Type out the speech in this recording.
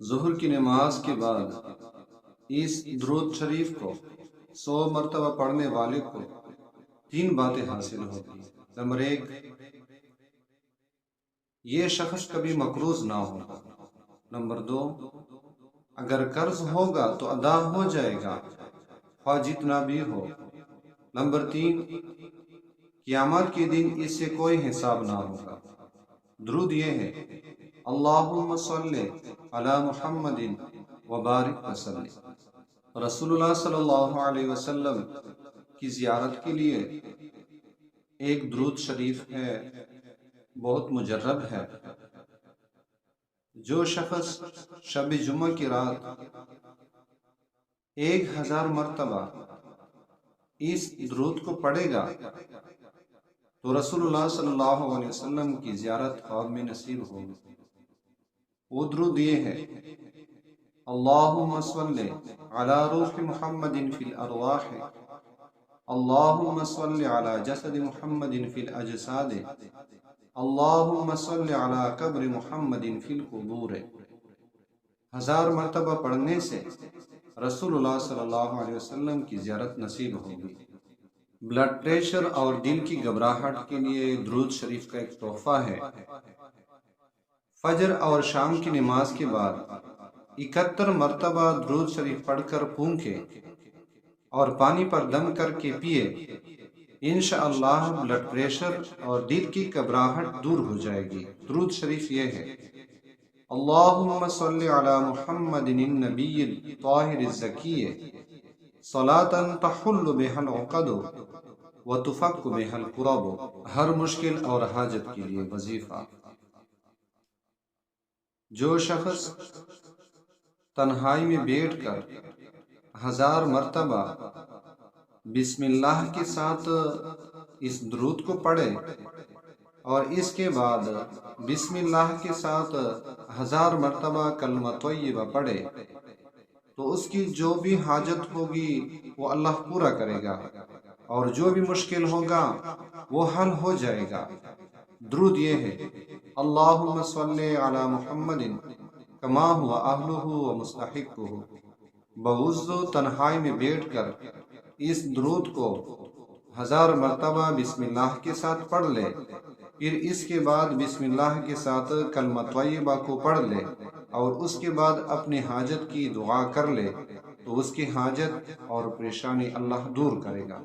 ظہر کی نماز کے بعد اس درود شریف کو 100 مرتبہ پڑھنے والے کو 3 باتیں حاصل ہوگی۔ نمبر 1، یہ شخص کبھی مقروض نہ ہوگا۔ نمبر 2، اگر قرض ہوگا تو ادا ہو جائے گا، خواہ جتنا بھی ہو۔ نمبر 3، قیامت کے دن اس سے کوئی حساب نہ ہوگا۔ درود یہ ہے: اللہم صلی علی محمد وبارک وسلم۔ رسول اللہ صلی اللہ علیہ وسلم کی زیارت کے لیے ایک درود شریف ہے، بہت مجرب ہے۔ جو شخص شب جمعہ کی رات 1000 مرتبہ اس درود کو پڑھے گا تو رسول اللہ صلی اللہ علیہ وسلم کی زیارت خواب میں نصیب ہوگی۔ وہ درود یہ ہے: اللہم صلی علی روح محمد فی الارواح، اللہم صلی علی جسد محمد فی الاجساد، اللہم صلی علی قبر محمد فی القبور۔ 1000 مرتبہ پڑھنے سے رسول اللہ صلی اللہ علیہ وسلم کی زیارت نصیب ہوگی۔ بلڈ پریشر اور دل کی گھبراہٹ کے لیے درود شریف کا ایک تحفہ ہے۔ فجر اور شام کی نماز کے بعد 71 مرتبہ درود شریف پڑھ کر پھونکے اور پانی پر دم کر کے پیے، انشاءاللہ بلڈ پریشر اور دل کی گھبراہٹ دور ہو جائے گی۔ درود شریف یہ ہے: اللہم صلی علی محمد النبی الطاہر الزکی صلاۃ تحل بها العقد وتفک بها الکرب۔ ہر مشکل اور حاجت کے لیے وظیفہ۔ جو شخص تنہائی میں بیٹھ کر 1000 مرتبہ بسم اللہ کے ساتھ اس درود کو پڑھے اور اس کے بعد بسم اللہ کے ساتھ 1000 مرتبہ کلمہ طیبہ پڑھے تو اس کی جو بھی حاجت ہوگی وہ اللہ پورا کرے گا، اور جو بھی مشکل ہوگا وہ حل ہو جائے گا۔ درود یہ ہے: اللہم صلی علی محمد کما هو اہلہ و مستحقہ۔ بوضو تنہائی میں بیٹھ کر اس درود کو 1000 مرتبہ بسم اللہ کے ساتھ پڑھ لے، پھر اس کے بعد بسم اللہ کے ساتھ کلمہ طیبہ کو پڑھ لے اور اس کے بعد اپنی حاجت کی دعا کر لے تو اس کی حاجت اور پریشانی اللہ دور کرے گا۔